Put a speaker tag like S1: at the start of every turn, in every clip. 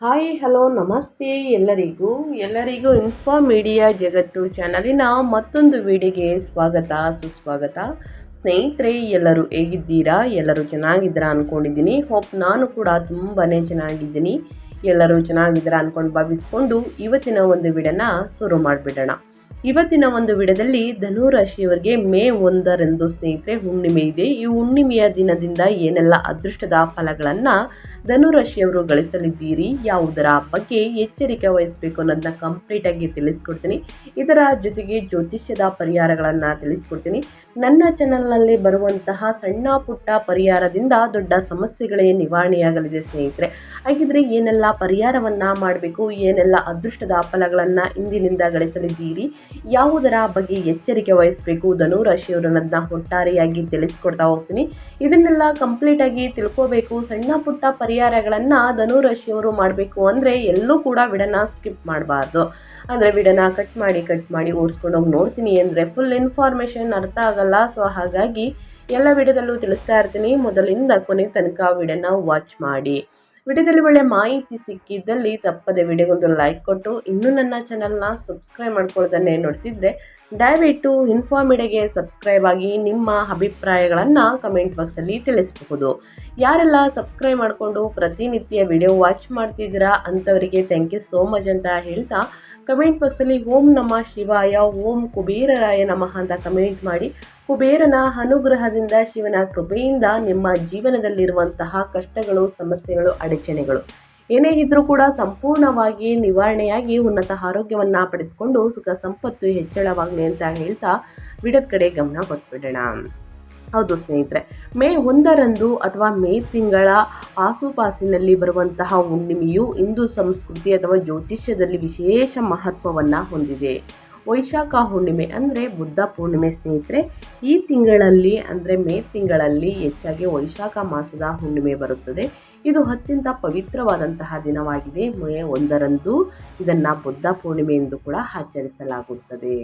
S1: Hi hello ನಮಸ್ತೆ ಎಲ್ಲರಿಗೂ info media ಜಗತ್ತು ಚಾನಲಿನ ಮತ್ತೊಂದು ವಿಡಿಯೋಗೆ ಸ್ವಾಗತ ಸುಸ್ವಾಗತ. ಸ್ನೇಹಿತರೆ, ಎಲ್ಲರೂ ಹೇಗಿದ್ದೀರಾ? ಎಲ್ಲರೂ ಚೆನ್ನಾಗಿದ್ದೀರಾ ಅಂದ್ಕೊಂಡಿದ್ದೀನಿ. ಹೋಪ್ ನಾನು ಕೂಡ ತುಂಬಾ ಚೆನ್ನಾಗಿದ್ದೀನಿ. ಎಲ್ಲರೂ ಚೆನ್ನಾಗಿದ್ದೀರಾ ಅಂದ್ಕೊಂಡು ಭಾವಿಸ್ಕೊಂಡು ಇವತ್ತಿನ ಒಂದು ವಿಡಿಯೋನ ಶುರು ಮಾಡಿಬಿಡೋಣ. ಇವತ್ತಿನ ಒಂದು ವಿಡಿಯೋದಲ್ಲಿ ಧನು ರಾಶಿಯವರಿಗೆ ಮೇ 1ರಂದು ಸ್ನೇಹಿತರೆ ಹುಣ್ಣಿಮೆ ಇದೆ. ಈ ಹುಣ್ಣಿಮೆಯ ದಿನದಿಂದ ಏನೆಲ್ಲ ಅದೃಷ್ಟದ ಫಲಗಳನ್ನು ಧನು ರಾಶಿಯವರು ಗಳಿಸಲಿದ್ದೀರಿ, ಯಾವುದರ ಬಗ್ಗೆ ಎಚ್ಚರಿಕೆ ವಹಿಸಬೇಕು ಅನ್ನೋದನ್ನ ಕಂಪ್ಲೀಟಾಗಿ ತಿಳಿಸ್ಕೊಡ್ತೀನಿ. ಇದರ ಜೊತೆಗೆ ಜ್ಯೋತಿಷ್ಯದ ಪರಿಹಾರಗಳನ್ನು ತಿಳಿಸ್ಕೊಡ್ತೀನಿ. ನನ್ನ ಚಾನಲ್ನಲ್ಲಿ ಬರುವಂತಹ ಸಣ್ಣ ಪುಟ್ಟ ಪರಿಹಾರದಿಂದ ದೊಡ್ಡ ಸಮಸ್ಯೆಗಳೇ ನಿವಾರಣೆಯಾಗಲಿದೆ ಸ್ನೇಹಿತರೆ. ಹಾಗಿದ್ರೆ ಏನೆಲ್ಲ ಪರಿಹಾರವನ್ನು ಮಾಡಬೇಕು, ಏನೆಲ್ಲ ಅದೃಷ್ಟದ ಫಲಗಳನ್ನು ಇಂದಿನಿಂದ ಗಳಿಸಲಿದ್ದೀರಿ, ಯಾವುದರ ಬಗ್ಗೆ ಎಚ್ಚರಿಕೆ ವಹಿಸಬೇಕು ಧನು ರಾಶಿಯವರು ಅನ್ನೋದನ್ನ ಒಟ್ಟಾರೆಯಾಗಿ ತಿಳಿಸ್ಕೊಡ್ತಾ ಹೋಗ್ತೀನಿ. ಇದನ್ನೆಲ್ಲ ಕಂಪ್ಲೀಟಾಗಿ ತಿಳ್ಕೋಬೇಕು. ಸಣ್ಣ ಪುಟ್ಟ ಪರಿಹಾರಗಳನ್ನು ಧನು ರಾಶಿಯವರು ಮಾಡಬೇಕು ಅಂದರೆ ಎಲ್ಲೂ ಕೂಡ ವಿಡಿಯೋನ ಸ್ಕಿಪ್ ಮಾಡಬಾರ್ದು. ಅಂದರೆ ವಿಡಿಯೋನ ಕಟ್ ಮಾಡಿ ಓಡಿಸ್ಕೊಂಡೋಗಿ ನೋಡ್ತೀನಿ ಅಂದರೆ ಫುಲ್ ಇನ್ಫಾರ್ಮೇಷನ್ ಅರ್ಥ ಆಗಲ್ಲ. ಸೊ ಹಾಗಾಗಿ ಎಲ್ಲ ವಿಡಿಯೋದಲ್ಲೂ ತಿಳಿಸ್ತಾ ಇರ್ತೀನಿ. ಮೊದಲಿಂದ ಕೊನೆ ತನಕ ವಿಡಿಯೋನ ವಾಚ್ ಮಾಡಿ. ವಿಡಿಯೋದಲ್ಲಿ ಒಳ್ಳೆ ಮಾಹಿತಿ ಸಿಕ್ಕಿದ್ದಲ್ಲಿ ತಪ್ಪದೆ ವಿಡಿಯೋಗೊಂದು ಲೈಕ್ ಕೊಟ್ಟು, ಇನ್ನೂ ನನ್ನ ಚಾನಲ್ನ ಸಬ್ಸ್ಕ್ರೈಬ್ ಮಾಡ್ಕೊಳ್ಳೋದನ್ನೇ ನೋಡ್ತಿದ್ರೆ ದಯವಿಟ್ಟು ಇನ್ಫಾ ಮೀಡಿಯಾಗೆ ಸಬ್ಸ್ಕ್ರೈಬ್ ಆಗಿ ನಿಮ್ಮ ಅಭಿಪ್ರಾಯಗಳನ್ನು ಕಮೆಂಟ್ ಬಾಕ್ಸಲ್ಲಿ ತಿಳಿಸಬಹುದು. ಯಾರೆಲ್ಲ ಸಬ್ಸ್ಕ್ರೈಬ್ ಮಾಡಿಕೊಂಡು ಪ್ರತಿನಿತ್ಯ ವಿಡಿಯೋ ವಾಚ್ ಮಾಡ್ತಿದ್ದೀರಾ ಅಂಥವರಿಗೆ ಥ್ಯಾಂಕ್ ಯು ಸೋ ಮಚ್ ಅಂತ ಹೇಳ್ತಾ, ಕಮೆಂಟ್ ಬಾಕ್ಸಲ್ಲಿ ಓಂ ನಮಃ ಶಿವಾಯ, ಓಂ ಕುಬೇರರಾಯ ನಮಃ ಅಂತ ಕಮೆಂಟ್ ಮಾಡಿ. ಕುಬೇರನ ಅನುಗ್ರಹದಿಂದ, ಶಿವನ ಕೃಪೆಯಿಂದ ನಿಮ್ಮ ಜೀವನದಲ್ಲಿರುವಂತಹ ಕಷ್ಟಗಳು, ಸಮಸ್ಯೆಗಳು, ಅಡಚಣೆಗಳು ಏನೇ ಇದ್ರೂ ಕೂಡ ಸಂಪೂರ್ಣವಾಗಿ ನಿವಾರಣೆಯಾಗಿ ಉನ್ನತ ಆರೋಗ್ಯವನ್ನು ಪಡೆದುಕೊಂಡು ಸುಖ ಸಂಪತ್ತು ಹೆಚ್ಚಳವಾಗಲಿ ಅಂತ ಹೇಳ್ತಾ ವಿಡಿಯೋದ ಕಡೆ ಗಮನ ಕೊಟ್ಬಿಡೋಣ. ಹೌದು ಸ್ನೇಹಿತರೆ, ಮೇ 1ರಂದು ಅಥವಾ ಮೇ ತಿಂಗಳ ಆಸುಪಾಸಿನಲ್ಲಿ ಬರುವಂತಹ ಹುಣ್ಣಿಮೆಯು ಹಿಂದೂ ಸಂಸ್ಕೃತಿ ಅಥವಾ ಜ್ಯೋತಿಷ್ಯದಲ್ಲಿ ವಿಶೇಷ ಮಹತ್ವವನ್ನು ಹೊಂದಿದೆ. ವೈಶಾಖ ಹುಣ್ಣಿಮೆ ಅಂದರೆ ಬುದ್ಧ ಪೂರ್ಣಿಮೆ ಸ್ನೇಹಿತರೆ. ಈ ತಿಂಗಳಲ್ಲಿ ಅಂದರೆ ಮೇ ತಿಂಗಳಲ್ಲಿ ಹೆಚ್ಚಾಗಿ ವೈಶಾಖ ಮಾಸದ ಹುಣ್ಣಿಮೆ ಬರುತ್ತದೆ. ಇದು ಅತ್ಯಂತ ಪವಿತ್ರವಾದಂತಹ ದಿನವಾಗಿದೆ. ಮೇ 1ರಂದು ಇದನ್ನು ಬುದ್ಧ ಪೂರ್ಣಿಮೆ ಎಂದು ಕೂಡ ಆಚರಿಸಲಾಗುತ್ತದೆ.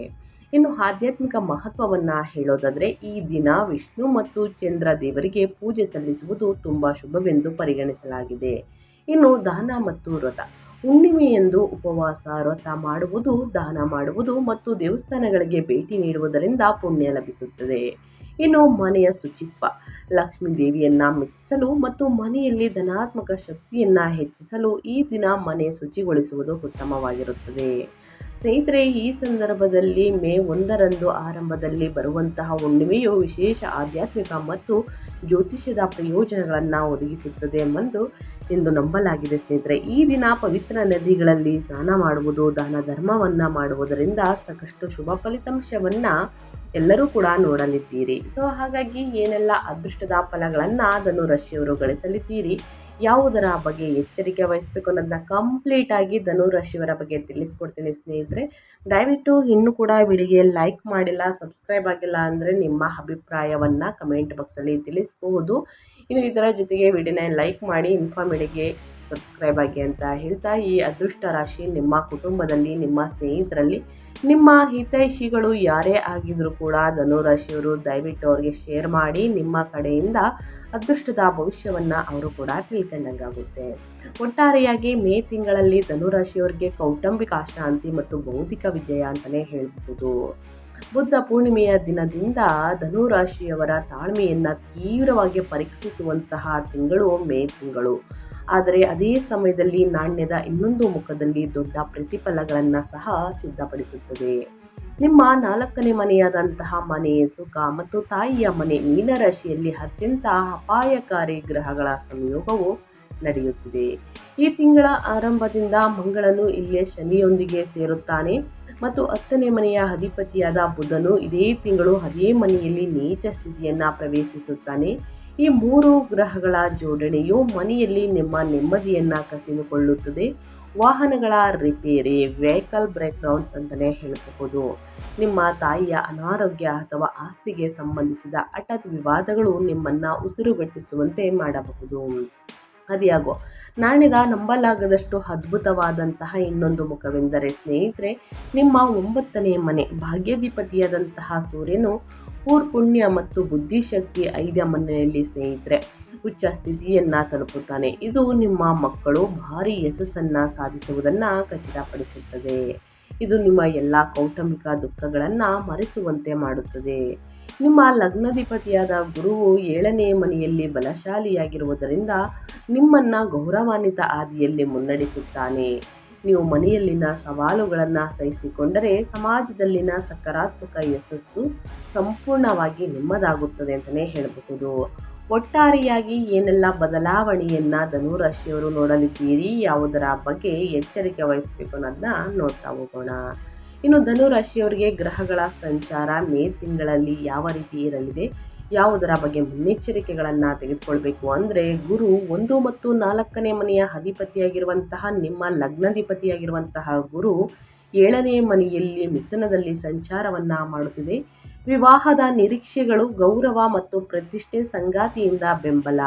S1: ಇನ್ನು ಆಧ್ಯಾತ್ಮಿಕ ಮಹತ್ವವನ್ನು ಹೇಳೋದಾದರೆ, ಈ ದಿನ ವಿಷ್ಣು ಮತ್ತು ಚಂದ್ರ ದೇವರಿಗೆ ಪೂಜೆ ಸಲ್ಲಿಸುವುದು ತುಂಬ ಶುಭವೆಂದು ಪರಿಗಣಿಸಲಾಗಿದೆ. ಇನ್ನು ದಾನ ಮತ್ತು ವ್ರತ. ಹುಣ್ಣಿಮೆಯಂದು ಉಪವಾಸ, ವ್ರತ ಮಾಡುವುದು, ದಾನ ಮಾಡುವುದು ಮತ್ತು ದೇವಸ್ಥಾನಗಳಿಗೆ ಭೇಟಿ ನೀಡುವುದರಿಂದ ಪುಣ್ಯ ಲಭಿಸುತ್ತದೆ. ಇನ್ನು ಮನೆಯ ಶುಚಿತ್ವ. ಲಕ್ಷ್ಮೀ ದೇವಿಯನ್ನು ಮೆಚ್ಚಿಸಲು ಮತ್ತು ಮನೆಯಲ್ಲಿ ಧನಾತ್ಮಕ ಶಕ್ತಿಯನ್ನು ಹೆಚ್ಚಿಸಲು ಈ ದಿನ ಮನೆ ಶುಚಿಗೊಳಿಸುವುದು ಉತ್ತಮವಾಗಿರುತ್ತದೆ. ಸ್ನೇಹಿತರೆ, ಈ ಸಂದರ್ಭದಲ್ಲಿ ಮೇ 1ರಂದು ಆರಂಭದಲ್ಲಿ ಬರುವಂತಹ ಹುಣ್ಣಿಮೆಯು ವಿಶೇಷ ಆಧ್ಯಾತ್ಮಿಕ ಮತ್ತು ಜ್ಯೋತಿಷ್ಯದ ಪ್ರಯೋಜನಗಳನ್ನು ಒದಗಿಸುತ್ತದೆ ಎಂದು ನಂಬಲಾಗಿದೆ ಸ್ನೇಹಿತರೆ. ಈ ದಿನ ಪವಿತ್ರ ನದಿಗಳಲ್ಲಿ ಸ್ನಾನ ಮಾಡುವುದು, ದಾನ ಧರ್ಮವನ್ನು ಮಾಡುವುದರಿಂದ ಸಾಕಷ್ಟು ಶುಭ ಫಲಿತಾಂಶವನ್ನು ಎಲ್ಲರೂ ಕೂಡ ನೋಡಲಿದ್ದೀರಿ. ಸೊ ಹಾಗಾಗಿ ಏನೆಲ್ಲ ಅದೃಷ್ಟದ ಫಲಗಳನ್ನು ಧನು ರಾಶಿಯವರು ಗಳಿಸಲಿದ್ದೀರಿ, ಯಾವುದರ ಬಗ್ಗೆ ಎಚ್ಚರಿಕೆ ವಹಿಸಬೇಕು ಅನ್ನೋದನ್ನ ಕಂಪ್ಲೀಟಾಗಿ ಧನು ರಾಶಿಯವರ ಬಗ್ಗೆ ತಿಳಿಸ್ಕೊಡ್ತೀನಿ ಸ್ನೇಹಿತರೆ. ದಯವಿಟ್ಟು ಇನ್ನೂ ಕೂಡ ವಿಡಿಯೋಗೆ ಲೈಕ್ ಮಾಡಿಲ್ಲ, ಸಬ್ಸ್ಕ್ರೈಬ್ ಆಗಿಲ್ಲ ಅಂದರೆ ನಿಮ್ಮ ಅಭಿಪ್ರಾಯವನ್ನು ಕಮೆಂಟ್ ಬಾಕ್ಸಲ್ಲಿ ತಿಳಿಸಬಹುದು. ಇನ್ನು ಇದರ ಜೊತೆಗೆ ವಿಡಿಯೋನ ಲೈಕ್ ಮಾಡಿ ಇನ್ಫಾ ಮೀಡಿಯಾಗೆ ಸಬ್ಸ್ಕ್ರೈಬ್ ಆಗಿ ಅಂತ ಹೇಳ್ತಾ, ಈ ಅದೃಷ್ಟ ರಾಶಿ ನಿಮ್ಮ ಕುಟುಂಬದಲ್ಲಿ, ನಿಮ್ಮ ಸ್ನೇಹಿತರಲ್ಲಿ, ನಿಮ್ಮ ಹಿತೈಷಿಗಳು ಯಾರೇ ಆಗಿದ್ರೂ ಕೂಡ ಧನು ರಾಶಿಯವರು ದಯವಿಟ್ಟು ಅವ್ರಿಗೆ ಶೇರ್ ಮಾಡಿ. ನಿಮ್ಮ ಕಡೆಯಿಂದ ಅದೃಷ್ಟದ ಭವಿಷ್ಯವನ್ನು ಅವರು ಕೂಡ ತಿಳ್ಕೊಂಡಂಗಾಗುತ್ತೆ. ಒಟ್ಟಾರೆಯಾಗಿ ಮೇ ತಿಂಗಳಲ್ಲಿ ಧನು ರಾಶಿಯವರಿಗೆ ಕೌಟುಂಬಿಕ ಶಾಂತಿ ಮತ್ತು ಬೌದ್ಧಿಕ ವಿಜಯ ಅಂತಲೇ ಹೇಳಬಹುದು. ಬುದ್ಧ ಪೂರ್ಣಿಮೆಯ ದಿನದಿಂದ ಧನು ರಾಶಿಯವರ ತಾಳ್ಮೆಯನ್ನು ತೀವ್ರವಾಗಿ ಪರೀಕ್ಷಿಸುವಂತಹ ತಿಂಗಳು ಮೇ ತಿಂಗಳು. ಆದರೆ ಅದೇ ಸಮಯದಲ್ಲಿ ನಾಣ್ಯದ ಇನ್ನೊಂದು ಮುಖದಲ್ಲಿ ದೊಡ್ಡ ಪ್ರತಿಫಲಗಳನ್ನು ಸಹ ಸಿದ್ಧಪಡಿಸುತ್ತದೆ. ನಿಮ್ಮ 4ನೇ ಮನೆಯಾದಂತಹ ಮನೆ, ಸುಖ ಮತ್ತು ತಾಯಿಯ ಮನೆ ಮೀನರಾಶಿಯಲ್ಲಿ ಅತ್ಯಂತ ಅಪಾಯಕಾರಿ ಗ್ರಹಗಳ ಸಂಯೋಗವು ನಡೆಯುತ್ತಿದೆ. ಈ ತಿಂಗಳ ಆರಂಭದಿಂದ ಮಂಗಳನು ಇಲ್ಲೇ ಶನಿಯೊಂದಿಗೆ ಸೇರುತ್ತಾನೆ ಮತ್ತು 10ನೇ ಮನೆಯ ಅಧಿಪತಿಯಾದ ಬುಧನು ಇದೇ ತಿಂಗಳು ಅದೇ ಮನೆಯಲ್ಲಿ ನೀಚ ಸ್ಥಿತಿಯನ್ನು ಪ್ರವೇಶಿಸುತ್ತಾನೆ. ಈ 3 ಗ್ರಹಗಳ ಜೋಡಣೆಯು ಮನೆಯಲ್ಲಿ ನಿಮ್ಮ ನೆಮ್ಮದಿಯನ್ನು ಕಸಿದುಕೊಳ್ಳುತ್ತದೆ. ವಾಹನಗಳ ರಿಪೇರಿ, ವೆಹಿಕಲ್ ಬ್ರೇಕ್ಡೌನ್ಸ್ ಅಂತಲೇ ಹೇಳಬಹುದು. ನಿಮ್ಮ ತಾಯಿಯ ಅನಾರೋಗ್ಯ ಅಥವಾ ಆಸ್ತಿಗೆ ಸಂಬಂಧಿಸಿದ ಹಠಾತ್ ವಿವಾದಗಳು ನಿಮ್ಮನ್ನು ಉಸಿರುಗಟ್ಟಿಸುವಂತೆ ಮಾಡಬಹುದು. ಅದ್ಯಾಗೋ ನಾಣ್ಯದ ನಂಬಲಾಗದಷ್ಟು ಅದ್ಭುತವಾದಂತಹ ಇನ್ನೊಂದು ಮುಖವೆಂದರೆ ಸ್ನೇಹಿತರೆ, ನಿಮ್ಮ 9ನೇ ಮನೆ ಭಾಗ್ಯಾಧಿಪತಿಯಾದಂತಹ ಸೂರ್ಯನು ಪುಣ್ಯ ಮತ್ತು ಬುದ್ಧಿಶಕ್ತಿ 5ನೇ ಮನೆಯಲ್ಲಿ ಸ್ನೇಹಿತರೆ ಉಚ್ಚ ಸ್ಥಿತಿಯನ್ನು ತಲುಪುತ್ತಾನೆ. ಇದು ನಿಮ್ಮ ಮಕ್ಕಳು ಭಾರಿ ಯಶಸ್ಸನ್ನು ಸಾಧಿಸುವುದನ್ನು ಖಚಿತಪಡಿಸುತ್ತದೆ. ಇದು ನಿಮ್ಮ ಎಲ್ಲ ಕೌಟುಂಬಿಕ ದುಃಖಗಳನ್ನು ಮರೆಸುವಂತೆ ಮಾಡುತ್ತದೆ. ನಿಮ್ಮ ಲಗ್ನಾಧಿಪತಿಯಾದ ಗುರುವು 7ನೇ ಮನೆಯಲ್ಲಿ ಬಲಶಾಲಿಯಾಗಿರುವುದರಿಂದ ನಿಮ್ಮನ್ನು ಗೌರವಾನ್ವಿತ ಹಾದಿಯಲ್ಲಿ ಮುನ್ನಡೆಸುತ್ತಾನೆ. ನೀವು ಮನೆಯಲ್ಲಿನ ಸವಾಲುಗಳನ್ನು ಸಹಿಸಿಕೊಂಡರೆ ಸಮಾಜದಲ್ಲಿನ ಸಕಾರಾತ್ಮಕ ಯಶಸ್ಸು ಸಂಪೂರ್ಣವಾಗಿ ನಿಮ್ಮದಾಗುತ್ತದೆ ಅಂತಲೇ ಹೇಳಬಹುದು. ಒಟ್ಟಾರೆಯಾಗಿ ಏನೆಲ್ಲ ಬದಲಾವಣೆಯನ್ನು ಧನುರಾಶಿಯವರು ನೋಡಲಿದ್ದೀರಿ, ಯಾವುದರ ಬಗ್ಗೆ ಎಚ್ಚರಿಕೆ ವಹಿಸಬೇಕು ಅನ್ನೋದನ್ನ ನೋಡ್ತಾ ಹೋಗೋಣ. ಇನ್ನು ಧನುರಾಶಿಯವರಿಗೆ ಗ್ರಹಗಳ ಸಂಚಾರ ಮೇ ತಿಂಗಳಲ್ಲಿ ಯಾವ ರೀತಿ ಇರಲಿದೆ, ಯಾವುದರ ಬಗ್ಗೆ ಮುನ್ನೆಚ್ಚರಿಕೆಗಳನ್ನು ತೆಗೆದುಕೊಳ್ಬೇಕು ಅಂದರೆ, ಗುರು 1 ಮತ್ತು 4ನೇ ಮನೆಯ ಅಧಿಪತಿಯಾಗಿರುವಂತಹ ನಿಮ್ಮ ಲಗ್ನಾಧಿಪತಿಯಾಗಿರುವಂತಹ ಗುರು 7ನೇ ಮನೆಯಲ್ಲಿ ಮಿಥುನದಲ್ಲಿ ಸಂಚಾರವನ್ನು ಮಾಡುತ್ತಿದೆ. ವಿವಾಹದ ನಿರೀಕ್ಷೆಗಳು, ಗೌರವ ಮತ್ತು ಪ್ರತಿಷ್ಠೆ, ಸಂಗಾತಿಯಿಂದ ಬೆಂಬಲ.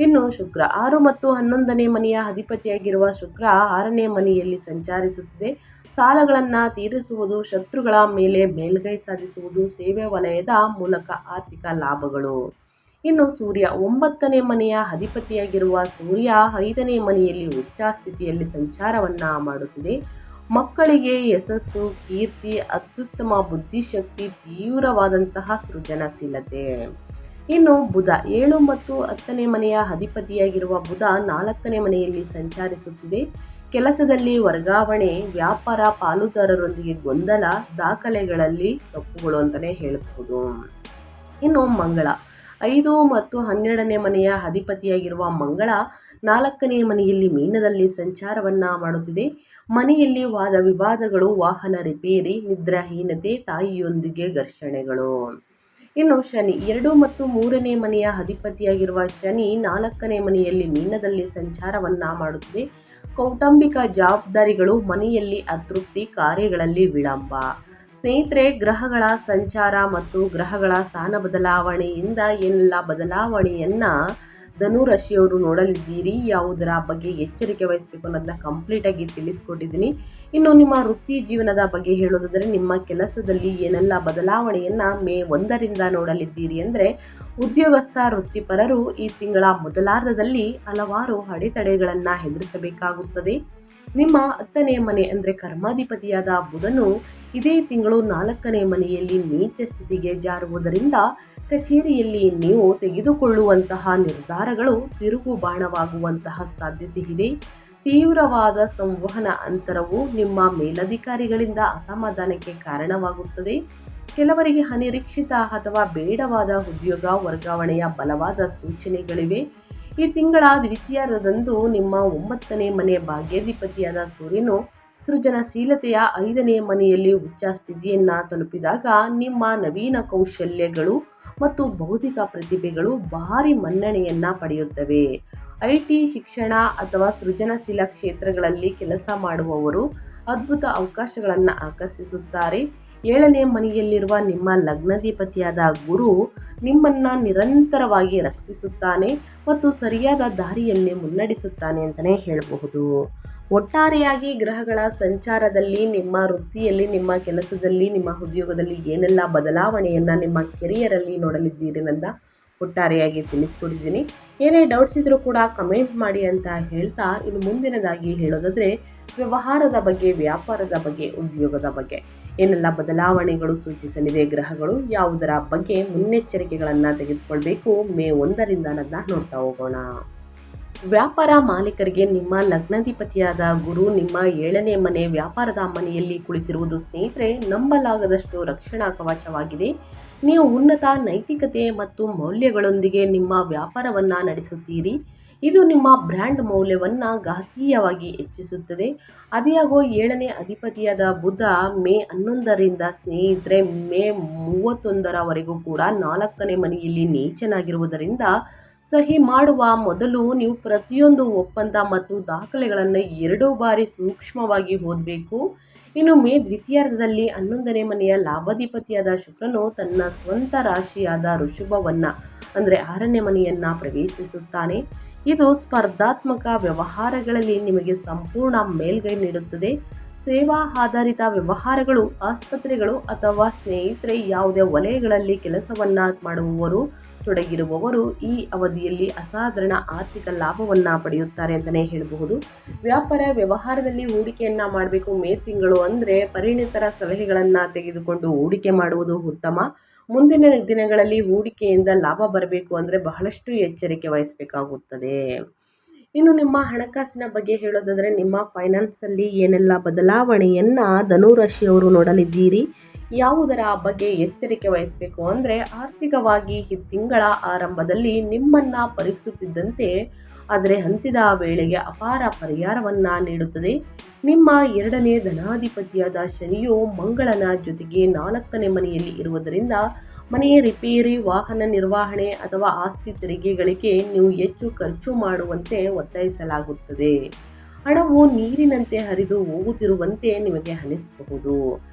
S1: ಇನ್ನು ಶುಕ್ರ 6 ಮತ್ತು 11ನೇ ಮನೆಯ ಅಧಿಪತಿಯಾಗಿರುವ ಶುಕ್ರ 6ನೇ ಮನೆಯಲ್ಲಿ ಸಂಚರಿಸುತ್ತಿದೆ. ಸಾಲಗಳನ್ನು ತೀರಿಸುವುದು, ಶತ್ರುಗಳ ಮೇಲೆ ಮೇಲ್ಗೈ ಸಾಧಿಸುವುದು, ಸೇವೆ ವಲಯದ ಮೂಲಕ ಆರ್ಥಿಕ ಲಾಭಗಳು. ಇನ್ನು ಸೂರ್ಯ 9ನೇ ಮನೆಯ ಅಧಿಪತಿಯಾಗಿರುವ ಸೂರ್ಯ 5ನೇ ಮನೆಯಲ್ಲಿ ಉಚ್ಚಾಸ್ಥಿತಿಯಲ್ಲಿ ಸಂಚಾರವನ್ನು ಮಾಡುತ್ತಿದೆ. ಮಕ್ಕಳಿಗೆ ಯಶಸ್ಸು, ಕೀರ್ತಿ, ಅತ್ಯುತ್ತಮ ಬುದ್ಧಿಶಕ್ತಿ, ತೀವ್ರವಾದಂತಹ ಸೃಜನಶೀಲತೆ. ಇನ್ನು ಬುಧ 7 ಮತ್ತು 10ನೇ ಮನೆಯ ಅಧಿಪತಿಯಾಗಿರುವ ಬುಧ 4ನೇ ಮನೆಯಲ್ಲಿ ಸಂಚರಿಸುತ್ತಿದೆ. ಕೆಲಸದಲ್ಲಿ ವರ್ಗಾವಣೆ, ವ್ಯಾಪಾರ, ಪಾಲುದಾರರೊಂದಿಗೆ ಗೊಂದಲ, ದಾಖಲೆಗಳಲ್ಲಿ ತಪ್ಪುಗಳು ಅಂತಲೇ ಹೇಳಬಹುದು. ಇನ್ನು ಮಂಗಳ 5 ಮತ್ತು 12ನೇ ಮನೆಯ ಅಧಿಪತಿಯಾಗಿರುವ ಮಂಗಳ 4ನೇ ಮನೆಯಲ್ಲಿ ಮೀನದಲ್ಲಿ ಸಂಚಾರವನ್ನು ಮಾಡುತ್ತಿದೆ. ಮನೆಯಲ್ಲಿ ವಾದ ವಿವಾದಗಳು, ವಾಹನ ರಿಪೇರಿ, ನಿದ್ರಾಹೀನತೆ, ತಾಯಿಯೊಂದಿಗೆ ಘರ್ಷಣೆಗಳು. ಇನ್ನು ಶನಿ 2 ಮತ್ತು 3ನೇ ಮನೆಯ ಅಧಿಪತಿಯಾಗಿರುವ ಶನಿ 4ನೇ ಮನೆಯಲ್ಲಿ ಮೀನದಲ್ಲಿ ಸಂಚಾರವನ್ನು ಮಾಡುತ್ತಿದೆ. ಕೌಟುಂಬಿಕ ಜವಾಬ್ದಾರಿಗಳು, ಮನೆಯಲ್ಲಿ ಅತೃಪ್ತಿ, ಕಾರ್ಯಗಳಲ್ಲಿ ವಿಳಂಬ. ಸ್ನೇಹಿತರೆ, ಗ್ರಹಗಳ ಸಂಚಾರ ಮತ್ತು ಗ್ರಹಗಳ ಸ್ಥಾನ ಬದಲಾವಣೆಯಿಂದ ಏನೆಲ್ಲ ಬದಲಾವಣೆಯನ್ನು ಧನುರಾಶಿಯವರು ನೋಡಲಿದ್ದೀರಿ, ಯಾವುದರ ಬಗ್ಗೆ ಎಚ್ಚರಿಕೆ ವಹಿಸಬೇಕು ಅನ್ನೋದನ್ನ ಕಂಪ್ಲೀಟಾಗಿ ತಿಳಿಸ್ಕೊಟ್ಟಿದ್ದೀನಿ. ಇನ್ನು ನಿಮ್ಮ ವೃತ್ತಿ ಜೀವನದ ಬಗ್ಗೆ ಹೇಳೋದಾದರೆ, ನಿಮ್ಮ ಕೆಲಸದಲ್ಲಿ ಏನೆಲ್ಲ ಬದಲಾವಣೆಯನ್ನು ಮೇ 1ರಿಂದ ನೋಡಲಿದ್ದೀರಿ ಅಂದರೆ, ಉದ್ಯೋಗಸ್ಥ ವೃತ್ತಿಪರರು ಈ ತಿಂಗಳ ಮೊದಲಾರ್ಧದಲ್ಲಿ ಹಲವಾರು ಅಡೆತಡೆಗಳನ್ನು ಎದುರಿಸಬೇಕಾಗುತ್ತದೆ. ನಿಮ್ಮ 10ನೇ ಮನೆ ಅಂದರೆ ಕರ್ಮಾಧಿಪತಿಯಾದ ಬುಧನು ಇದೇ ತಿಂಗಳು 4ನೇ ಮನೆಯಲ್ಲಿ ನೀಚ ಸ್ಥಿತಿಗೆ ಜಾರುವುದರಿಂದ ಕಚೇರಿಯಲ್ಲಿ ನೀವು ತೆಗೆದುಕೊಳ್ಳುವಂತಹ ನಿರ್ಧಾರಗಳು ತಿರುಗುಬಾಣವಾಗುವಂತಹ ಸಾಧ್ಯತೆ ಇದೆ. ತೀವ್ರವಾದ ಸಂವಹನ ಅಂತರವು ನಿಮ್ಮ ಮೇಲಧಿಕಾರಿಗಳಿಂದ ಅಸಮಾಧಾನಕ್ಕೆ ಕಾರಣವಾಗುತ್ತದೆ. ಕೆಲವರಿಗೆ ಅನಿರೀಕ್ಷಿತ ಅಥವಾ ಬೇಡವಾದ ಉದ್ಯೋಗ ವರ್ಗಾವಣೆಯ ಬಲವಾದ ಸೂಚನೆಗಳಿವೆ. ಈ ತಿಂಗಳ ದ್ವಿತೀಯಾರ್ಧದಂದು ನಿಮ್ಮ 9ನೇ ಮನೆ ಭಾಗ್ಯಾಧಿಪತಿಯಾದ ಸೂರ್ಯನು ಸೃಜನಶೀಲತೆಯ 5ನೇ ಮನೆಯಲ್ಲಿ ಉಚ್ಚ ಸ್ಥಿತಿಯನ್ನು ತಲುಪಿದಾಗ ನಿಮ್ಮ ನವೀನ ಕೌಶಲ್ಯಗಳು ಮತ್ತು ಬೌದ್ಧಿಕ ಪ್ರತಿಭೆಗಳು ಭಾರಿ ಮನ್ನಣೆಯನ್ನು ಪಡೆಯುತ್ತವೆ. IT, ಶಿಕ್ಷಣ ಅಥವಾ ಸೃಜನಶೀಲ ಕ್ಷೇತ್ರಗಳಲ್ಲಿ ಕೆಲಸ ಮಾಡುವವರು ಅದ್ಭುತ ಅವಕಾಶಗಳನ್ನು ಆಕರ್ಷಿಸುತ್ತಾರೆ. 7ನೇ ಮನೆಯಲ್ಲಿರುವ ನಿಮ್ಮ ಲಗ್ನಾಧಿಪತಿಯಾದ ಗುರು ನಿಮ್ಮನ್ನು ನಿರಂತರವಾಗಿ ರಕ್ಷಿಸುತ್ತಾನೆ ಮತ್ತು ಸರಿಯಾದ ದಾರಿಯಲ್ಲಿ ಮುನ್ನಡೆಸುತ್ತಾನೆ ಅಂತಲೇ ಹೇಳಬಹುದು. ಒಟ್ಟಾರೆಯಾಗಿ ಗ್ರಹಗಳ ಸಂಚಾರದಲ್ಲಿ ನಿಮ್ಮ ವೃತ್ತಿಯಲ್ಲಿ, ನಿಮ್ಮ ಕೆಲಸದಲ್ಲಿ, ನಿಮ್ಮ ಉದ್ಯೋಗದಲ್ಲಿ ಏನೆಲ್ಲ ಬದಲಾವಣೆಯನ್ನು ನಿಮ್ಮ ಕೆರಿಯರಲ್ಲಿ ನೋಡಲಿದ್ದೀರಿ ಅನ್ನೋದನ್ನ ಒಟ್ಟಾರೆಯಾಗಿ ತಿಳಿಸ್ಕೊಟ್ಟಿದ್ದೀನಿ. ಏನೇ ಡೌಟ್ಸ್ ಇದ್ರೂ ಕೂಡ ಕಮೆಂಟ್ ಮಾಡಿ ಅಂತ ಹೇಳ್ತಾ, ಇನ್ನು ಮುಂದಿನದಾಗಿ ಹೇಳೋದಾದರೆ, ವ್ಯವಹಾರದ ಬಗ್ಗೆ, ವ್ಯಾಪಾರದ ಬಗ್ಗೆ, ಉದ್ಯೋಗದ ಬಗ್ಗೆ ಏನೆಲ್ಲ ಬದಲಾವಣೆಗಳು ಸೂಚಿಸಲಿದೆ ಗ್ರಹಗಳು, ಯಾವುದರ ಬಗ್ಗೆ ಮುನ್ನೆಚ್ಚರಿಕೆಗಳನ್ನು ತೆಗೆದುಕೊಳ್ಬೇಕು ಮೇ 1ರಿಂದ ಅನ್ನೋದನ್ನ ನೋಡ್ತಾ ಹೋಗೋಣ. ವ್ಯಾಪಾರ ಮಾಲೀಕರಿಗೆ ನಿಮ್ಮ ಲಗ್ನಾಧಿಪತಿಯಾದ ಗುರು ನಿಮ್ಮ 7ನೇ ಮನೆ ವ್ಯಾಪಾರದ ಮನೆಯಲ್ಲಿ ಕುಳಿತಿರುವುದು ಸ್ನೇಹಿತರೆ ನಂಬಲಾಗದಷ್ಟು ರಕ್ಷಣಾ ಕವಚವಾಗಿದೆ. ನೀವು ಉನ್ನತ ನೈತಿಕತೆ ಮತ್ತು ಮೌಲ್ಯಗಳೊಂದಿಗೆ ನಿಮ್ಮ ವ್ಯಾಪಾರವನ್ನು ನಡೆಸುತ್ತೀರಿ. ಇದು ನಿಮ್ಮ ಬ್ರ್ಯಾಂಡ್ ಮೌಲ್ಯವನ್ನು ಘಾತೀಯವಾಗಿ ಹೆಚ್ಚಿಸುತ್ತದೆ. ಅದಿಯಾಗೋ 7ನೇ ಅಧಿಪತಿಯಾದ ಬುಧ ಮೇ 11ರಿಂದ ಸ್ನೇಹಿತರೆ ಮೇ 31ರವರೆಗೂ ಕೂಡ 4ನೇ ಮನೆಯಲ್ಲಿ ನೀಚನಾಗಿರುವುದರಿಂದ ಸಹಿ ಮಾಡುವ ಮೊದಲು ನೀವು ಪ್ರತಿಯೊಂದು ಒಪ್ಪಂದ ಮತ್ತು ದಾಖಲೆಗಳನ್ನು 2 ಬಾರಿ ಸೂಕ್ಷ್ಮವಾಗಿ ಓದಬೇಕು. ಇನ್ನು ಮೇ ದ್ವಿತೀಯಾರ್ಧದಲ್ಲಿ 11ನೇ ಮನೆಯ ಲಾಭಾಧಿಪತಿಯಾದ ಶುಕ್ರನು ತನ್ನ ಸ್ವಂತ ರಾಶಿಯಾದ ಋಷಭವನ್ನು ಅಂದರೆ 6ನೇ ಮನೆಯನ್ನು ಪ್ರವೇಶಿಸುತ್ತಾನೆ. ಇದು ಸ್ಪರ್ಧಾತ್ಮಕ ವ್ಯವಹಾರಗಳಲ್ಲಿ ನಿಮಗೆ ಸಂಪೂರ್ಣ ಮೇಲ್ಗೈ ನೀಡುತ್ತದೆ. ಸೇವಾ ಆಧಾರಿತ ವ್ಯವಹಾರಗಳು, ಆಸ್ಪತ್ರೆಗಳು ಅಥವಾ ಸ್ನೇಹಿತರೆ ಯಾವುದೇ ವಲಯಗಳಲ್ಲಿ ಕೆಲಸವನ್ನು ಮಾಡುವವರು ತೊಡಗಿರುವವರು ಈ ಅವಧಿಯಲ್ಲಿ ಅಸಾಧಾರಣ ಆರ್ಥಿಕ ಲಾಭವನ್ನು ಪಡೆಯುತ್ತಾರೆ ಅಂತಲೇ ಹೇಳಬಹುದು. ವ್ಯಾಪಾರ ವ್ಯವಹಾರದಲ್ಲಿ ಹೂಡಿಕೆಯನ್ನು ಮಾಡಬೇಕು. ಮೇ ತಿಂಗಳು ಅಂದರೆ ಪರಿಣಿತರ ಸಲಹೆಗಳನ್ನು ತೆಗೆದುಕೊಂಡು ಹೂಡಿಕೆ ಮಾಡುವುದು ಉತ್ತಮ. ಮುಂದಿನ ದಿನಗಳಲ್ಲಿ ಹೂಡಿಕೆಯಿಂದ ಲಾಭ ಬರಬೇಕು ಅಂದರೆ ಬಹಳಷ್ಟು ಎಚ್ಚರಿಕೆ ವಹಿಸಬೇಕಾಗುತ್ತದೆ. ಇನ್ನು ನಿಮ್ಮ ಹಣಕಾಸಿನ ಬಗ್ಗೆ ಹೇಳೋದಾದರೆ ನಿಮ್ಮ ಫೈನಾನ್ಸಲ್ಲಿ ಏನೆಲ್ಲ ಬದಲಾವಣೆಯನ್ನು ಧನುರಾಶಿಯವರು ನೋಡಲಿದ್ದೀರಿ, ಯಾವುದರ ಬಗ್ಗೆ ಎಚ್ಚರಿಕೆ ವಹಿಸಬೇಕು ಅಂದರೆ ಆರ್ಥಿಕವಾಗಿ ಈ ತಿಂಗಳ ಆರಂಭದಲ್ಲಿ ನಿಮ್ಮನ್ನು ಪರೀಕ್ಷಿಸುತ್ತಿದ್ದಂತೆ ಆದರೆ ಅಂತ್ಯದ ವೇಳೆಗೆ ಅಪಾರ ಪರಿಹಾರವನ್ನು ನೀಡುತ್ತದೆ. ನಿಮ್ಮ 2ನೇ ಧನಾಧಿಪತಿಯಾದ ಶನಿಯು ಮಂಗಳನ ಜೊತೆಗೆ 4ನೇ ಮನೆಯಲ್ಲಿ ಇರುವುದರಿಂದ ಮನೆಯ ರಿಪೇರಿ, ವಾಹನ ನಿರ್ವಹಣೆ ಅಥವಾ ಆಸ್ತಿ ತೆರಿಗೆಗಳಿಗೆ ನೀವು ಹೆಚ್ಚು ಖರ್ಚು ಮಾಡುವಂತೆ ಒತ್ತಾಯಿಸಲಾಗುತ್ತದೆ. ಹಣವು ನೀರಿನಂತೆ ಹರಿದು ಹೋಗುತ್ತಿರುವಂತೆ ನಿಮಗೆ ಅನಿಸಬಹುದು.